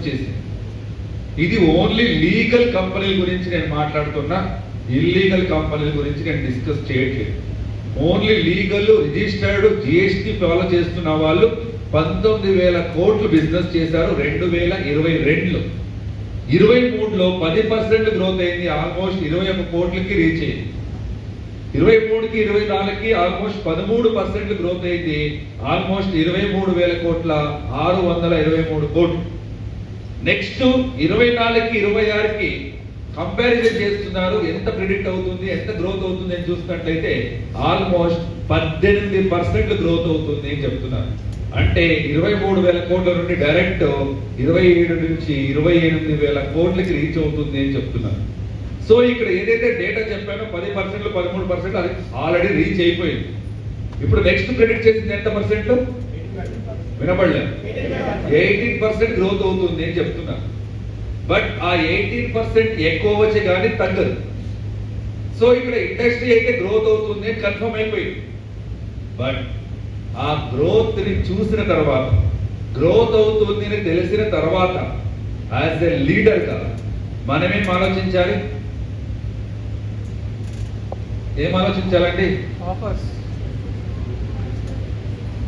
వచ్చేసింది. ఇది only legal కంపెనీల గురించి నేను మాట్లాడుతున్నా, ఇల్లీగల్ కంపెనీల గురించి నేను డిస్కస్ చేయట్లేదు. Only legal registered GST follow చేస్తున్న వాళ్ళు 19,000 కోట్లు బిజినెస్ చేశారు 2022లో. 23లో 10% గ్రోత్ అయింది, ఆల్మోస్ట్ 21 కోట్లకి రీచ్ అయింది. 23కి 24కి ఆల్మోస్ట్ 13% గ్రోత్ అయింది, ఆల్మోస్ట్ 23,000 కోట్ల 623 కోట్లు. నెక్స్ట్ 24కి 26కి కంపారిజన్ చేస్తున్నారు, ఎంత ప్రిడిక్ట్ అవుతుంది, ఎంత గ్రోత్ అవుతుంది అని చూసినట్లయితే ఆల్మోస్ట్ 18% గ్రోత్ అవుతుంది అని చెప్తున్నారు. అంటే 23,000 కోట్ల నుండి డైరెక్ట్ 27 నుంచి 28,000 కోట్లకి రీచ్ అవుతుంది అని చెప్తున్నారు. సో ఇక్కడ ఏదైతే డేటా చెప్పానో 10%, 13% అది ఆల్రెడీ రీచ్ అయిపోయింది. ఇప్పుడు నెక్స్ట్ ప్రిడిక్ట్ చేసింది ఎంత పర్సెంట్ వినపడలేదు, 18% గ్రోత్ అవుతుంది అని చెప్తున్నారు. బట్ ఆ 18% ఎక్కువ వచ్చి కానీ తగ్గదు. సో ఇక్కడ ఇండస్ట్రీ అయితే గ్రోత్ అవుతుంది అని కన్ఫర్మ్ అయిపోయింది. బట్ ఆ గ్రోత్ ని చూసిన తర్వాత, గ్రోత్ అవుతుంది అని తెలిసిన తర్వాత యాజ్ ఎ లీడర్ గా మనమేం ఆలోచించాలి? ఏం ఆలోచించాలండి?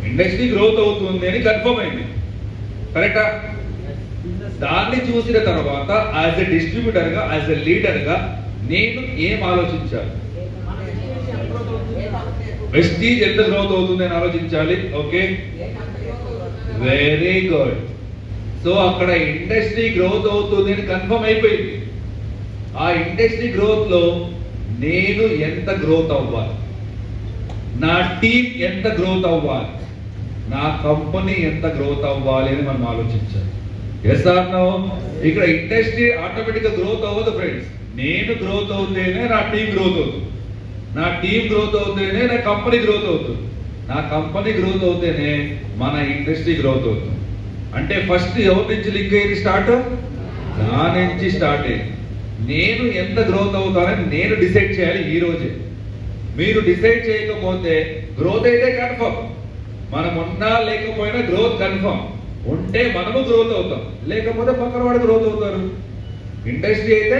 ఇండస్ట్రీ గ్రోత్ అవుతుంది అని కన్ఫర్మ్ అయింది, కరెక్టా? దాన్ని చూసిన తర్వాత యాజ్ ఎ డిస్ట్రిబ్యూటర్ గా, యాజ్ ఎ లీడర్ గా నేను ఏం ఆలోచించాలి? వెస్టీజ్ ఎంత గ్రోత్ అవుతుంది అని ఆలోచించాలి. Okay, very good. సో అక్కడ ఇండస్ట్రీ గ్రోత్ అవుతుంది అని కన్ఫర్మ్ అయిపోయింది. ఆ ఇండస్ట్రీ గ్రోత్ లో నేను ఎంత గ్రోత్ అవ్వాలి, నా టీం ఎంత గ్రోత్ అవ్వాలి, నా కంపెనీ ఎంత గ్రోత్ అవ్వాలి అని మనం ఆలోచించాలి. Yes or no? ఇక్కడ ఇండస్ట్రీ ఆటోమేటిక్ గా గ్రోత్ అవ్వదు ఫ్రెండ్స్. నేను గ్రోత్ అవుతేనే నా టీం గ్రోత్ అవుతుంది, నా టీం గ్రోత్ అవుతేనే నా కంపెనీ గ్రోత్ అవుతుంది, నా కంపెనీ గ్రోత్ అవుతేనే మన ఇండస్ట్రీ గ్రోత్ అవుతుంది. అంటే ఫస్ట్ ఎవరి నుంచి లింక్ అయ్యేది? స్టార్ట్ నా నుంచి స్టార్ట్ అయ్యింది. నేను ఎంత గ్రోత్ అవుతానని నేను డిసైడ్ చేయాలి ఈ రోజే. మీరు డిసైడ్ చేయకపోతే గ్రోత్ అయితే కన్ఫర్మ్, మనం ఉన్నా లేకపోయినా గ్రోత్ కన్ఫర్మ్. ఉంటే మనము గ్రోత్ అవుతాం, లేకపోతే పక్కన వాడు గ్రోత్ అవుతారు. ఇండస్ట్రీ అయితే